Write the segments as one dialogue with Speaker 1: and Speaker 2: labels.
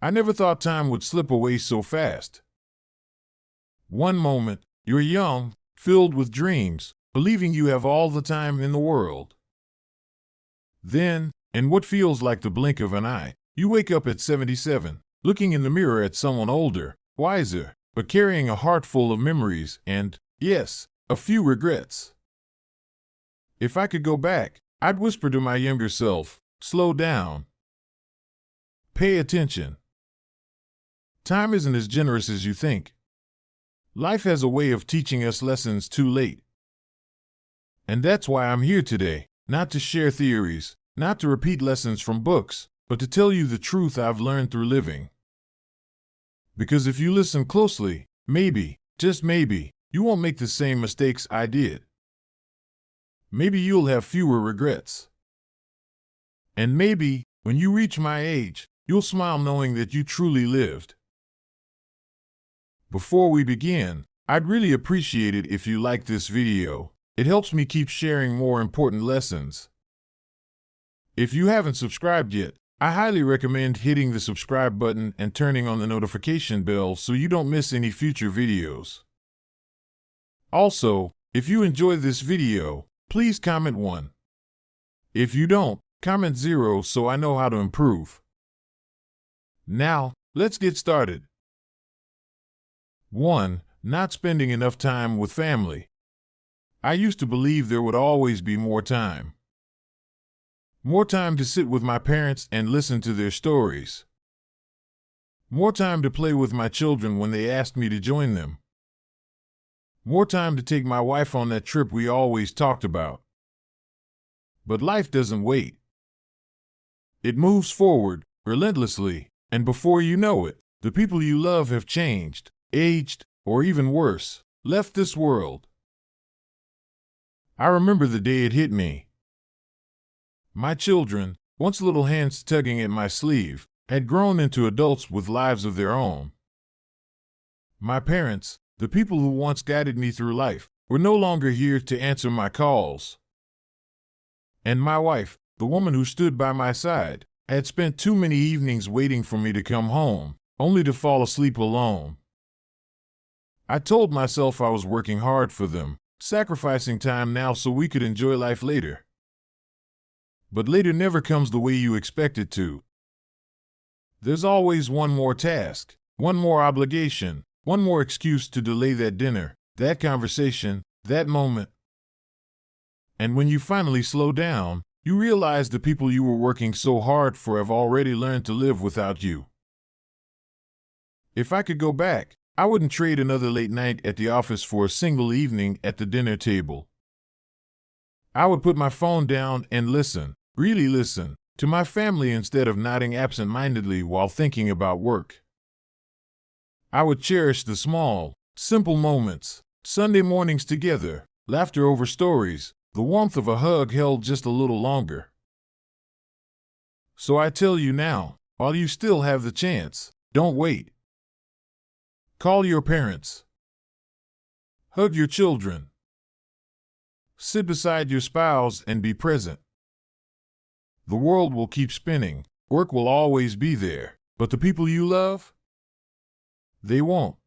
Speaker 1: I never thought time would slip away so fast. One moment, you're young, filled with dreams, believing you have all the time in the world. Then, in what feels like the blink of an eye, you wake up at 77, looking in the mirror at someone older, wiser, but carrying a heart full of memories and, yes, a few regrets. If I could go back, I'd whisper to my younger self, slow down. Pay attention. Time isn't as generous as you think. Life has a way of teaching us lessons too late. And that's why I'm here today, not to share theories, not to repeat lessons from books, but to tell you the truth I've learned through living. Because if you listen closely, maybe, just maybe, you won't make the same mistakes I did. Maybe you'll have fewer regrets. And maybe, when you reach my age, you'll smile knowing that you truly lived. Before we begin, I'd really appreciate it if you liked this video. It helps me keep sharing more important lessons. If you haven't subscribed yet, I highly recommend hitting the subscribe button and turning on the notification bell so you don't miss any future videos. Also, if you enjoy this video, please comment 1. If you don't, comment 0 so I know how to improve. Now, let's get started. 1. Not spending enough time with family. I used to believe there would always be more time. More time to sit with my parents and listen to their stories. More time to play with my children when they asked me to join them. More time to take my wife on that trip we always talked about. But life doesn't wait. It moves forward, relentlessly, and before you know it, the people you love have changed, aged, or even worse, left this world. I remember the day it hit me. My children, once little hands tugging at my sleeve, had grown into adults with lives of their own. My parents, the people who once guided me through life, were no longer here to answer my calls. And my wife, the woman who stood by my side, had spent too many evenings waiting for me to come home, only to fall asleep alone. I told myself I was working hard for them, sacrificing time now so we could enjoy life later. But later never comes the way you expect it to. There's always one more task, one more obligation, one more excuse to delay that dinner, that conversation, that moment. And when you finally slow down, you realize the people you were working so hard for have already learned to live without you. If I could go back, I wouldn't trade another late night at the office for a single evening at the dinner table. I would put my phone down and listen, really listen, to my family instead of nodding absent-mindedly while thinking about work. I would cherish the small, simple moments, Sunday mornings together, laughter over stories, the warmth of a hug held just a little longer. So I tell you now, while you still have the chance, don't wait. Call your parents. Hug your children. Sit beside your spouse and be present. The world will keep spinning, work will always be there, but the people you love? They won't.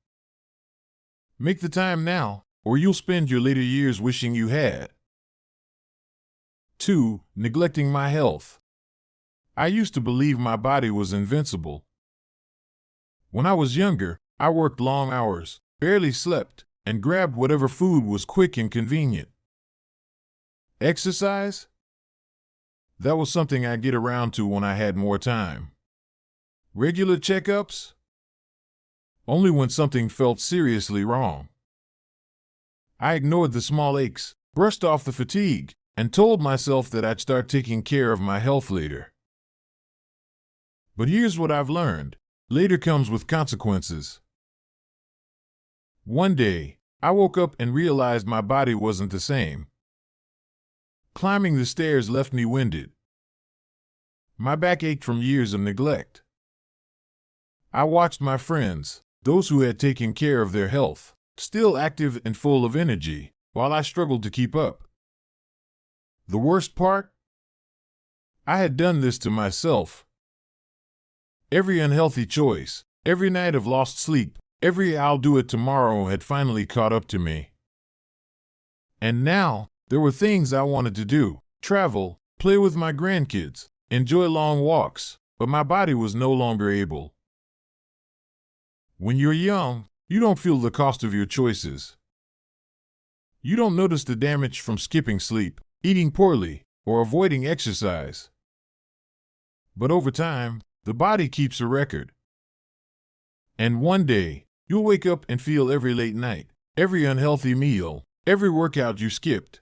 Speaker 1: Make the time now, or you'll spend your later years wishing you had. 2. Neglecting my health. I used to believe my body was invincible. When I was younger, I worked long hours, barely slept, and grabbed whatever food was quick and convenient. Exercise? That was something I'd get around to when I had more time. Regular checkups? Only when something felt seriously wrong. I ignored the small aches, brushed off the fatigue, and told myself that I'd start taking care of my health later. But here's what I've learned. Later comes with consequences. One day, I woke up and realized my body wasn't the same. Climbing the stairs left me winded. My back ached from years of neglect. I watched my friends, those who had taken care of their health, still active and full of energy, while I struggled to keep up. The worst part? I had done this to myself. Every unhealthy choice, every night of lost sleep, every "I'll do it tomorrow" had finally caught up to me. And now, there were things I wanted to do: travel, play with my grandkids, enjoy long walks, but my body was no longer able. When you're young, you don't feel the cost of your choices. You don't notice the damage from skipping sleep, eating poorly, or avoiding exercise. But over time, the body keeps a record. And one day, you'll wake up and feel every late night, every unhealthy meal, every workout you skipped.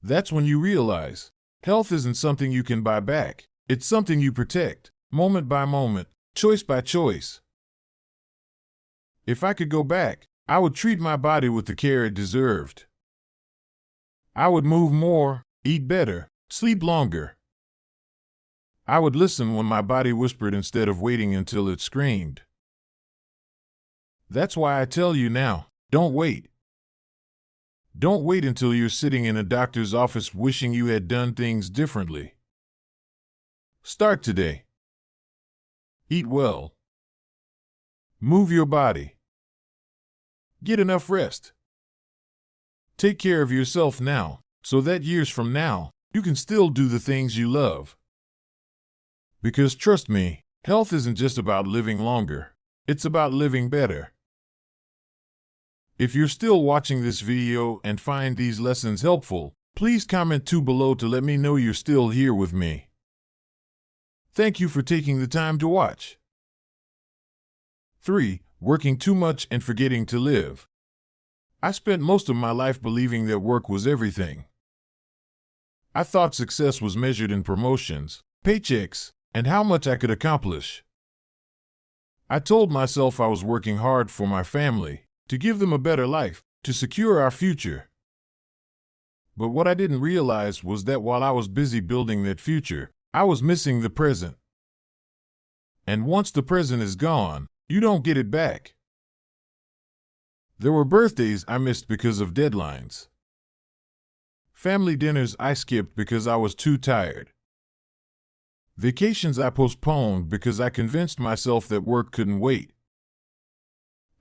Speaker 1: That's when you realize health isn't something you can buy back. It's something you protect, moment by moment, choice by choice. If I could go back, I would treat my body with the care it deserved. I would move more, eat better, sleep longer. I would listen when my body whispered instead of waiting until it screamed. That's why I tell you now, don't wait. Don't wait until you're sitting in a doctor's office wishing you had done things differently. Start today. Eat well. Move your body. Get enough rest. Take care of yourself now, so that years from now, you can still do the things you love. Because trust me, health isn't just about living longer. It's about living better. If you're still watching this video and find these lessons helpful, please comment below to let me know you're still here with me. Thank you for taking the time to watch. 3. Working too much and forgetting to live. I spent most of my life believing that work was everything. I thought success was measured in promotions, paychecks, and how much I could accomplish. I told myself I was working hard for my family, to give them a better life, to secure our future. But what I didn't realize was that while I was busy building that future, I was missing the present. And once the present is gone, you don't get it back. There were birthdays I missed because of deadlines. Family dinners I skipped because I was too tired. Vacations I postponed because I convinced myself that work couldn't wait.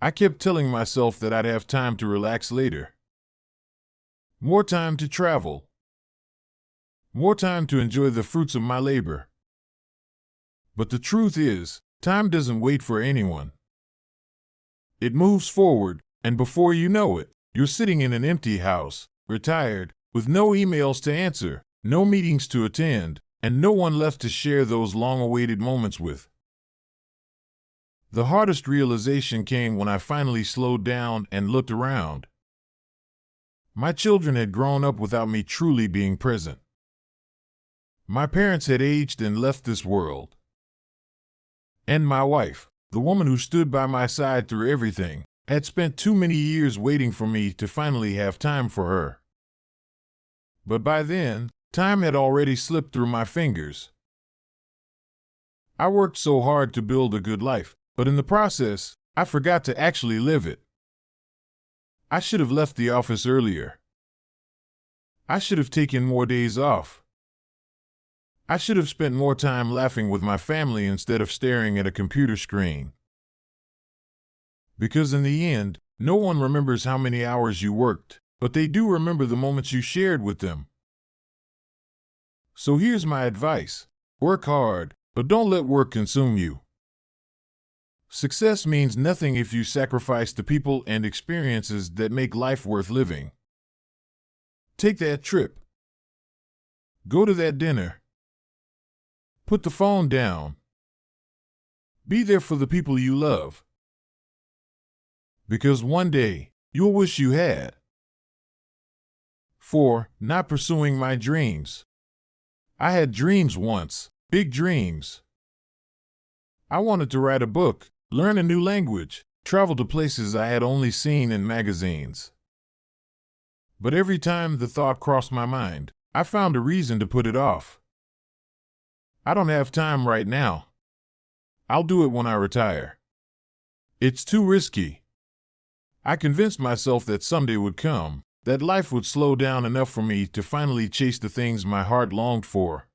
Speaker 1: I kept telling myself that I'd have time to relax later. More time to travel. More time to enjoy the fruits of my labor. But the truth is, time doesn't wait for anyone. It moves forward, and before you know it, you're sitting in an empty house, retired, with no emails to answer, no meetings to attend, and no one left to share those long-awaited moments with. The hardest realization came when I finally slowed down and looked around. My children had grown up without me truly being present. My parents had aged and left this world. And my wife, the woman who stood by my side through everything, had spent too many years waiting for me to finally have time for her. But by then, time had already slipped through my fingers. I worked so hard to build a good life, but in the process, I forgot to actually live it. I should have left the office earlier. I should have taken more days off. I should have spent more time laughing with my family instead of staring at a computer screen. Because in the end, no one remembers how many hours you worked, but they do remember the moments you shared with them. So here's my advice: work hard, but don't let work consume you. Success means nothing if you sacrifice the people and experiences that make life worth living. Take that trip. Go to that dinner. Put the phone down. Be there for the people you love. Because one day, you'll wish you had. 4. Not pursuing my dreams. I had dreams once, big dreams. I wanted to write a book, learn a new language, travel to places I had only seen in magazines. But every time the thought crossed my mind, I found a reason to put it off. I don't have time right now. I'll do it when I retire. It's too risky. I convinced myself that someday would come, that life would slow down enough for me to finally chase the things my heart longed for.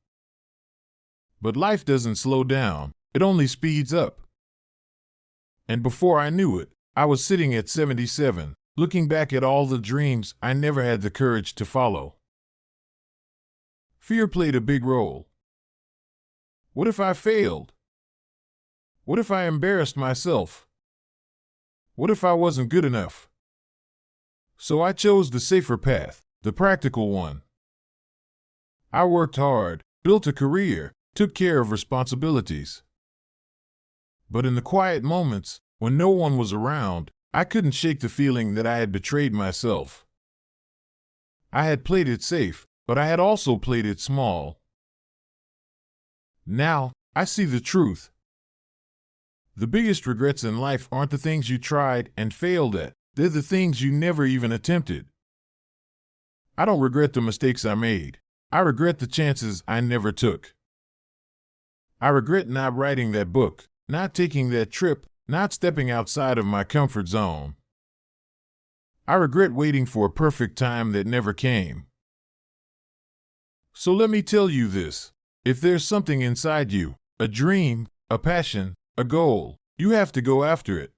Speaker 1: But life doesn't slow down, it only speeds up. And before I knew it, I was sitting at 77, looking back at all the dreams I never had the courage to follow. Fear played a big role. What if I failed? What if I embarrassed myself? What if I wasn't good enough? So I chose the safer path, the practical one. I worked hard, built a career, took care of responsibilities. But in the quiet moments, when no one was around, I couldn't shake the feeling that I had betrayed myself. I had played it safe, but I had also played it small. Now, I see the truth. The biggest regrets in life aren't the things you tried and failed at. They're the things you never even attempted. I don't regret the mistakes I made. I regret the chances I never took. I regret not writing that book, not taking that trip, not stepping outside of my comfort zone. I regret waiting for a perfect time that never came. So let me tell you this. If there's something inside you, a dream, a passion, a goal, you have to go after it.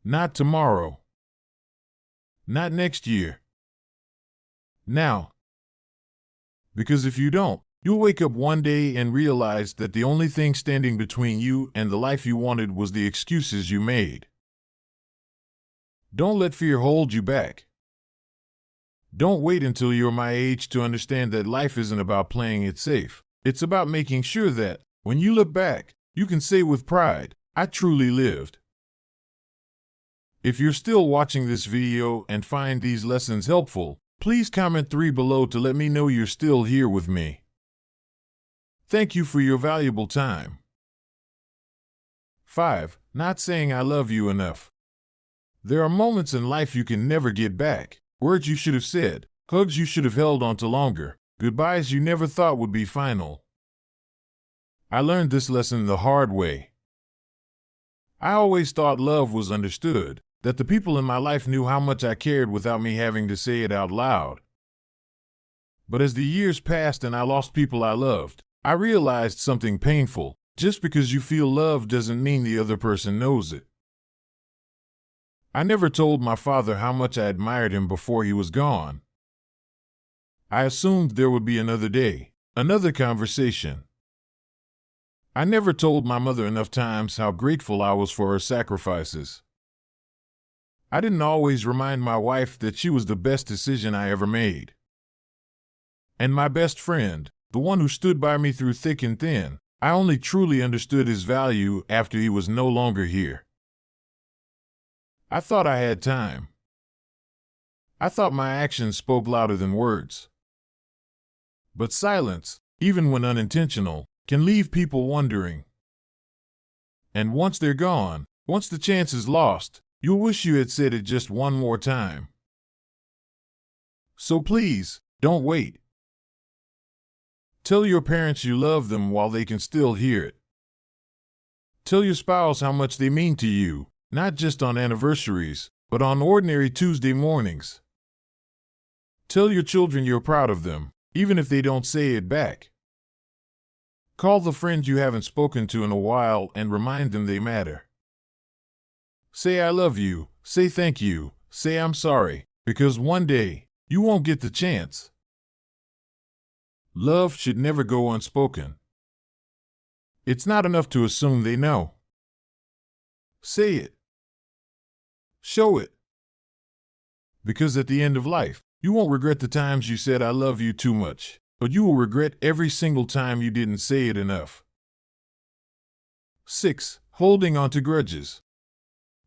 Speaker 1: Not tomorrow. Not next year. Now. Because if you don't, you'll wake up one day and realize that the only thing standing between you and the life you wanted was the excuses you made. Don't let fear hold you back. Don't wait until you're my age to understand that life isn't about playing it safe. It's about making sure that, when you look back, you can say with pride, I truly lived. If you're still watching this video and find these lessons helpful, please comment 3 below to let me know you're still here with me. Thank you for your valuable time. 5. Not saying I love you enough. There are moments in life you can never get back. Words you should have said, hugs you should have held onto longer, goodbyes you never thought would be final. I learned this lesson the hard way. I always thought love was understood, that the people in my life knew how much I cared without me having to say it out loud. But as the years passed and I lost people I loved, I realized something painful. Just because you feel love doesn't mean the other person knows it. I never told my father how much I admired him before he was gone. I assumed there would be another day, another conversation. I never told my mother enough times how grateful I was for her sacrifices. I didn't always remind my wife that she was the best decision I ever made. And my best friend, the one who stood by me through thick and thin, I only truly understood his value after he was no longer here. I thought I had time. I thought my actions spoke louder than words. But silence, even when unintentional, can leave people wondering. And once they're gone, once the chance is lost, you'll wish you had said it just one more time. So please, don't wait. Tell your parents you love them while they can still hear it. Tell your spouse how much they mean to you, not just on anniversaries, but on ordinary Tuesday mornings. Tell your children you're proud of them, even if they don't say it back. Call the friends you haven't spoken to in a while and remind them they matter. Say I love you, say thank you, say I'm sorry, because one day, you won't get the chance. Love should never go unspoken. It's not enough to assume they know. Say it. Show it. Because at the end of life, you won't regret the times you said I love you too much, but you will regret every single time you didn't say it enough. 6. Holding on to grudges.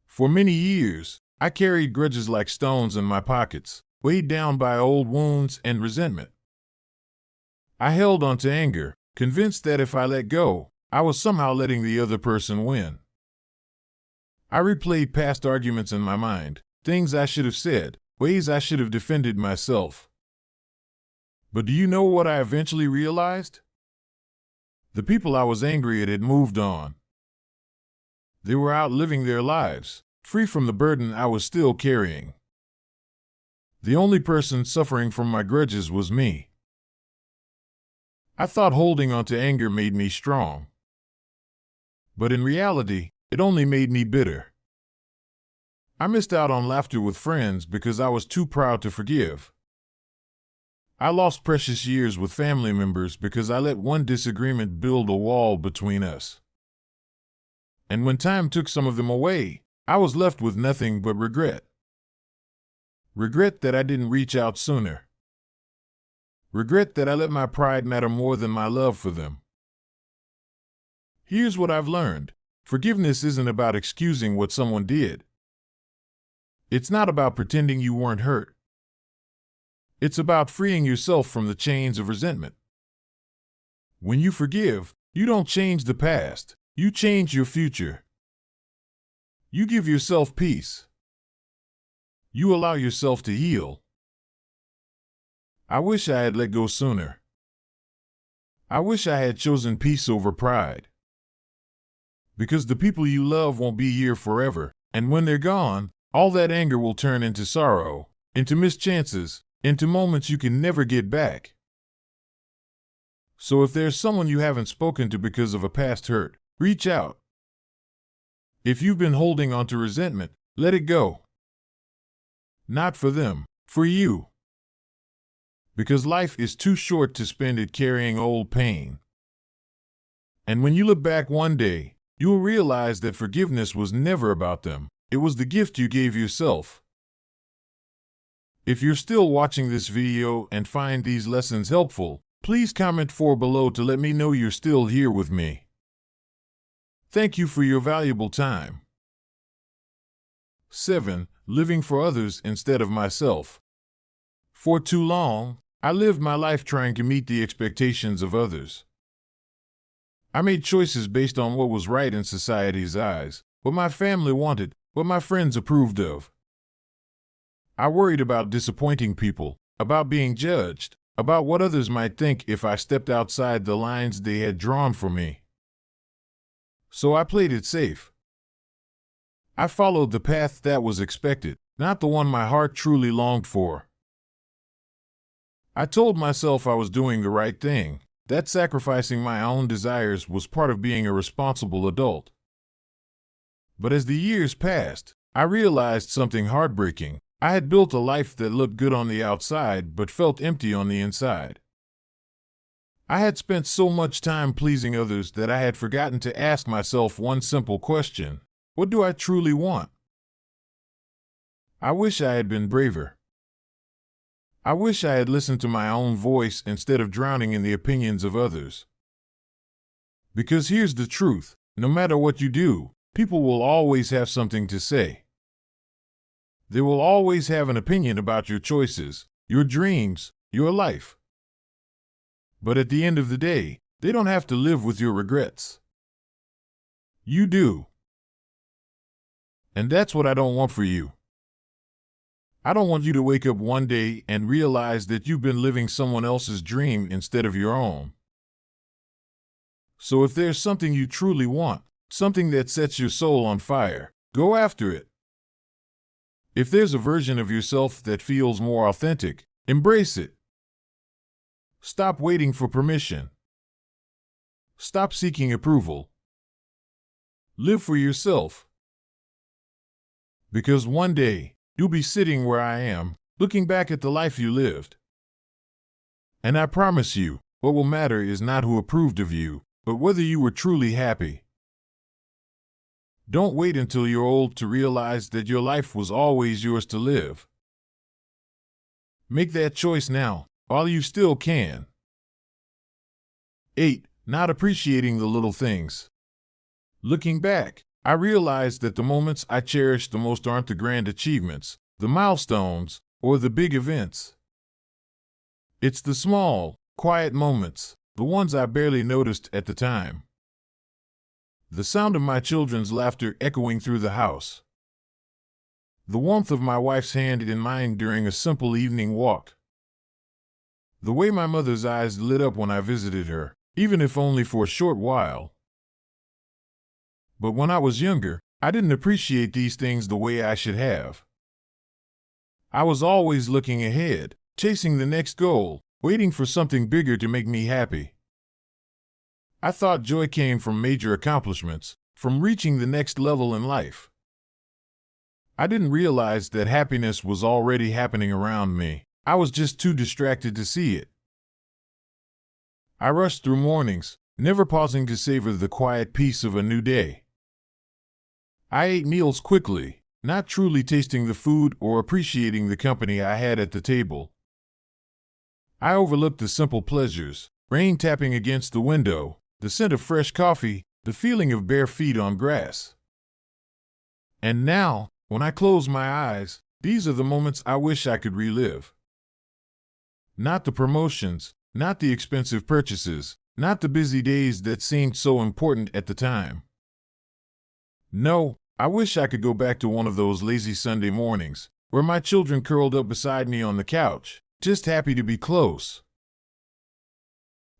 Speaker 1: For many years, I carried grudges like stones in my pockets, weighed down by old wounds and resentment. I held on to anger, convinced that if I let go, I was somehow letting the other person win. I replayed past arguments in my mind, things I should have said, ways I should have defended myself. But do you know what I eventually realized? The people I was angry at had moved on. They were out living their lives, free from the burden I was still carrying. The only person suffering from my grudges was me. I thought holding on to anger made me strong. But in reality, it only made me bitter. I missed out on laughter with friends because I was too proud to forgive. I lost precious years with family members because I let one disagreement build a wall between us. And when time took some of them away, I was left with nothing but regret. Regret that I didn't reach out sooner. Regret that I let my pride matter more than my love for them. Here's what I've learned. Forgiveness isn't about excusing what someone did. It's not about pretending you weren't hurt. It's about freeing yourself from the chains of resentment. When you forgive, you don't change the past, you change your future. You give yourself peace. You allow yourself to heal. I wish I had let go sooner. I wish I had chosen peace over pride. Because the people you love won't be here forever, and when they're gone, all that anger will turn into sorrow, into missed chances, into moments you can never get back. So if there's someone you haven't spoken to because of a past hurt, reach out. If you've been holding on to resentment, let it go. Not for them, for you. Because life is too short to spend it carrying old pain. And when you look back one day, you'll realize that forgiveness was never about them. It was the gift you gave yourself. If you're still watching this video and find these lessons helpful, please comment below to let me know you're still here with me. Thank you for your valuable time. 7. Living for others instead of myself. For too long, I lived my life trying to meet the expectations of others. I made choices based on what was right in society's eyes, what my family wanted, what my friends approved of. I worried about disappointing people, about being judged, about what others might think if I stepped outside the lines they had drawn for me. So I played it safe. I followed the path that was expected, not the one my heart truly longed for. I told myself I was doing the right thing, that sacrificing my own desires was part of being a responsible adult. But as the years passed, I realized something heartbreaking. I had built a life that looked good on the outside but felt empty on the inside. I had spent so much time pleasing others that I had forgotten to ask myself one simple question: what do I truly want? I wish I had been braver. I wish I had listened to my own voice instead of drowning in the opinions of others. Because here's the truth: no matter what you do, people will always have something to say. They will always have an opinion about your choices, your dreams, your life. But at the end of the day, they don't have to live with your regrets. You do. And that's what I don't want for you. I don't want you to wake up one day and realize that you've been living someone else's dream instead of your own. So if there's something you truly want, something that sets your soul on fire, go after it. If there's a version of yourself that feels more authentic, embrace it. Stop waiting for permission. Stop seeking approval. Live for yourself. Because one day, you'll be sitting where I am, looking back at the life you lived. And I promise you, what will matter is not who approved of you, but whether you were truly happy. Don't wait until you're old to realize that your life was always yours to live. Make that choice now, while you still can. 8. Not appreciating the little things. Looking back, I realized that the moments I cherish the most aren't the grand achievements, the milestones, or the big events. It's the small, quiet moments, the ones I barely noticed at the time. The sound of my children's laughter echoing through the house. The warmth of my wife's hand in mine during a simple evening walk. The way my mother's eyes lit up when I visited her, even if only for a short while. But when I was younger, I didn't appreciate these things the way I should have. I was always looking ahead, chasing the next goal, waiting for something bigger to make me happy. I thought joy came from major accomplishments, from reaching the next level in life. I didn't realize that happiness was already happening around me. I was just too distracted to see it. I rushed through mornings, never pausing to savor the quiet peace of a new day. I ate meals quickly, not truly tasting the food or appreciating the company I had at the table. I overlooked the simple pleasures, rain tapping against the window, the scent of fresh coffee, the feeling of bare feet on grass. And now, when I close my eyes, these are the moments I wish I could relive. Not the promotions, not the expensive purchases, not the busy days that seemed so important at the time. No, I wish I could go back to one of those lazy Sunday mornings, where my children curled up beside me on the couch, just happy to be close.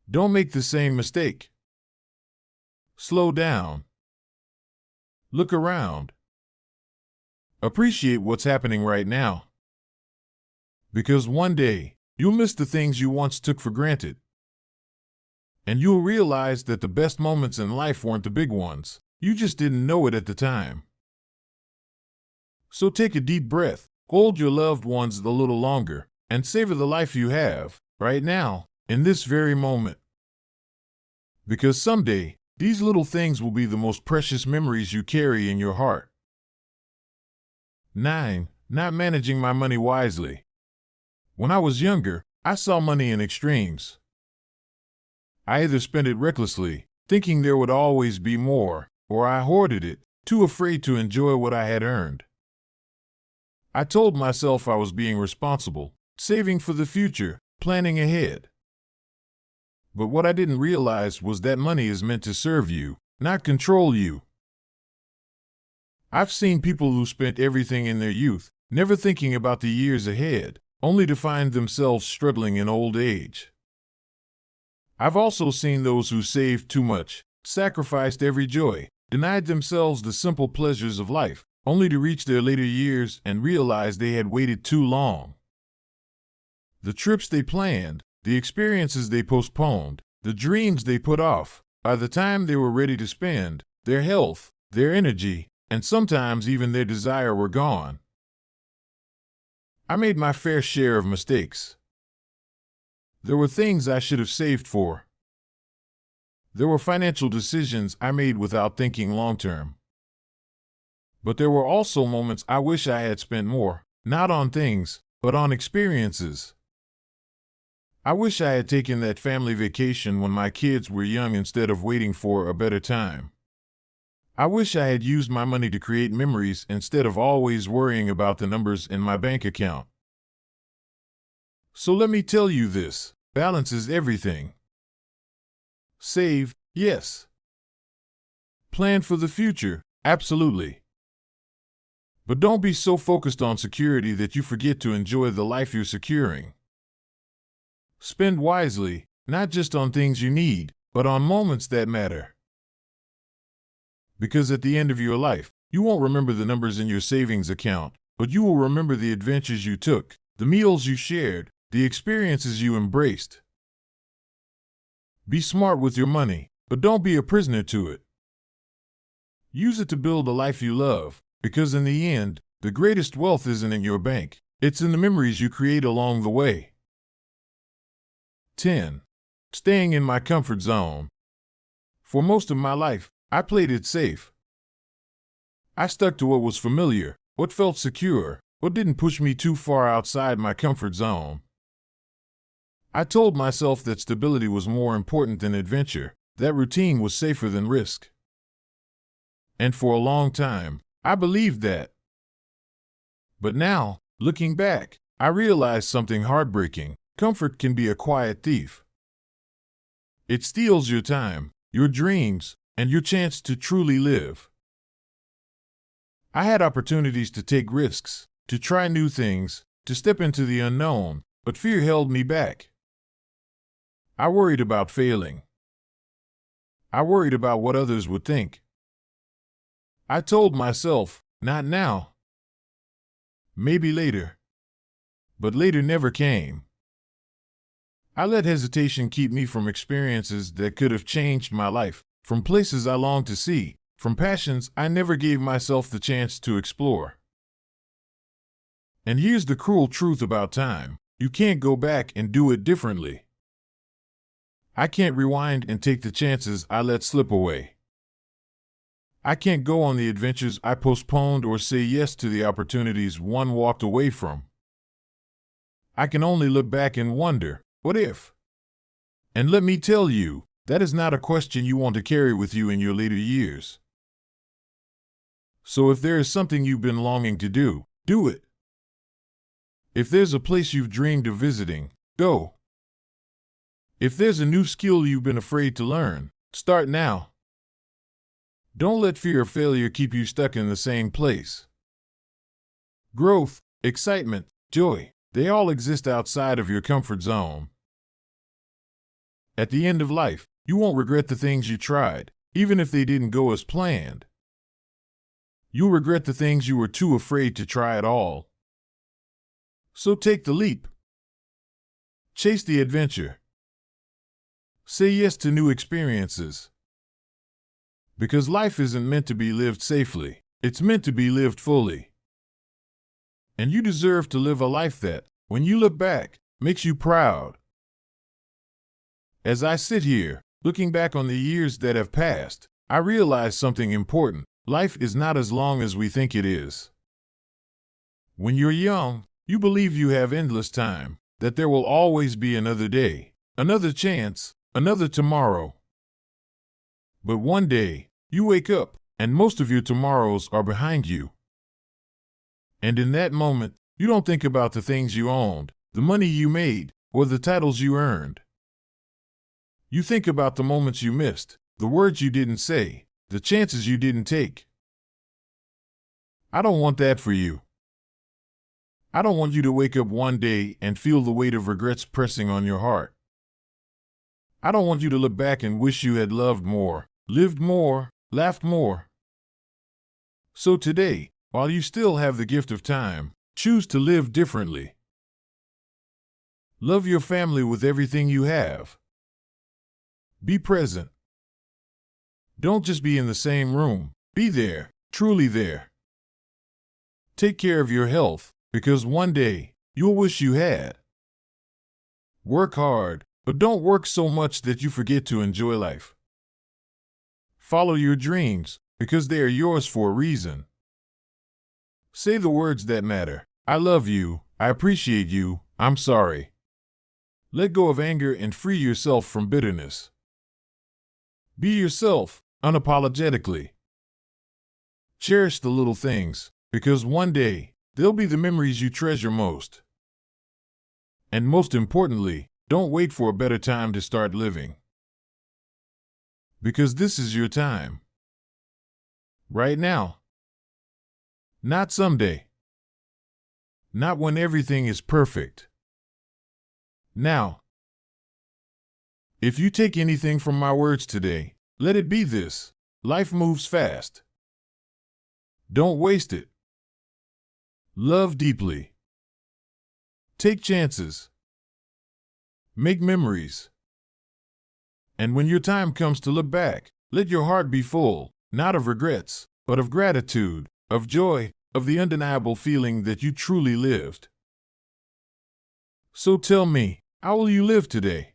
Speaker 1: Don't make the same mistake. Slow down. Look around. Appreciate what's happening right now. Because one day, you'll miss the things you once took for granted. And you'll realize that the best moments in life weren't the big ones. You just didn't know it at the time. So take a deep breath, hold your loved ones a little longer, and savor the life you have, right now, in this very moment. Because someday, these little things will be the most precious memories you carry in your heart. 9. Not managing my money wisely. When I was younger, I saw money in extremes. I either spent it recklessly, thinking there would always be more, or I hoarded it, too afraid to enjoy what I had earned. I told myself I was being responsible, saving for the future, planning ahead. But what I didn't realize was that money is meant to serve you, not control you. I've seen people who spent everything in their youth, never thinking about the years ahead, only to find themselves struggling in old age. I've also seen those who saved too much, sacrificed every joy, denied themselves the simple pleasures of life, only to reach their later years and realize they had waited too long. The trips they planned, the experiences they postponed, the dreams they put off, by the time they were ready to spend, their health, their energy, and sometimes even their desire were gone. I made my fair share of mistakes. There were things I should have saved for. There were financial decisions I made without thinking long-term. But there were also moments I wish I had spent more, not on things, but on experiences. I wish I had taken that family vacation when my kids were young instead of waiting for a better time. I wish I had used my money to create memories instead of always worrying about the numbers in my bank account. So let me tell you this, balance is everything. Save, yes. Plan for the future, absolutely. But don't be so focused on security that you forget to enjoy the life you're securing. Spend wisely, not just on things you need, but on moments that matter. Because at the end of your life, you won't remember the numbers in your savings account, but you will remember the adventures you took, the meals you shared, the experiences you embraced. Be smart with your money, but don't be a prisoner to it. Use it to build a life you love, because in the end, the greatest wealth isn't in your bank, it's in the memories you create along the way. 10. Staying in my comfort zone. For most of my life, I played it safe. I stuck to what was familiar, what felt secure, what didn't push me too far outside my comfort zone. I told myself that stability was more important than adventure, that routine was safer than risk. And for a long time, I believed that. But now, looking back, I realized something heartbreaking. Comfort can be a quiet thief. It steals your time, your dreams, and your chance to truly live. I had opportunities to take risks, to try new things, to step into the unknown, but fear held me back. I worried about failing. I worried about what others would think. I told myself, not now. Maybe later. But later never came. I let hesitation keep me from experiences that could have changed my life, from places I longed to see, from passions I never gave myself the chance to explore. And here's the cruel truth about time: you can't go back and do it differently. I can't rewind and take the chances I let slip away. I can't go on the adventures I postponed or say yes to the opportunities one walked away from. I can only look back and wonder, what if? And let me tell you, that is not a question you want to carry with you in your later years. So if there is something you've been longing to do, do it. If there's a place you've dreamed of visiting, go. If there's a new skill you've been afraid to learn, start now. Don't let fear of failure keep you stuck in the same place. Growth, excitement, joy, they all exist outside of your comfort zone. At the end of life, you won't regret the things you tried, even if they didn't go as planned. You'll regret the things you were too afraid to try at all. So take the leap. Chase the adventure. Say yes to new experiences. Because life isn't meant to be lived safely, it's meant to be lived fully. And you deserve to live a life that, when you look back, makes you proud. As I sit here, looking back on the years that have passed, I realize something important. Life is not as long as we think it is. When you're young, you believe you have endless time, that there will always be another day, another chance, another tomorrow. But one day, you wake up, and most of your tomorrows are behind you. And in that moment, you don't think about the things you owned, the money you made, or the titles you earned. You think about the moments you missed, the words you didn't say, the chances you didn't take. I don't want that for you. I don't want you to wake up one day and feel the weight of regrets pressing on your heart. I don't want you to look back and wish you had loved more, lived more, laughed more. So today, while you still have the gift of time, choose to live differently. Love your family with everything you have. Be present. Don't just be in the same room. Be there, truly there. Take care of your health, because one day, you'll wish you had. Work hard, but don't work so much that you forget to enjoy life. Follow your dreams, because they are yours for a reason. Say the words that matter. I love you, I appreciate you, I'm sorry. Let go of anger and free yourself from bitterness. Be yourself, unapologetically. Cherish the little things, because one day, they'll be the memories you treasure most. And most importantly, don't wait for a better time to start living. Because this is your time. Right now. Not someday. Not when everything is perfect. Now. If you take anything from my words today, let it be this: life moves fast. Don't waste it. Love deeply. Take chances. Make memories. And when your time comes to look back, let your heart be full, not of regrets, but of gratitude, of joy, of the undeniable feeling that you truly lived. So tell me, how will you live today?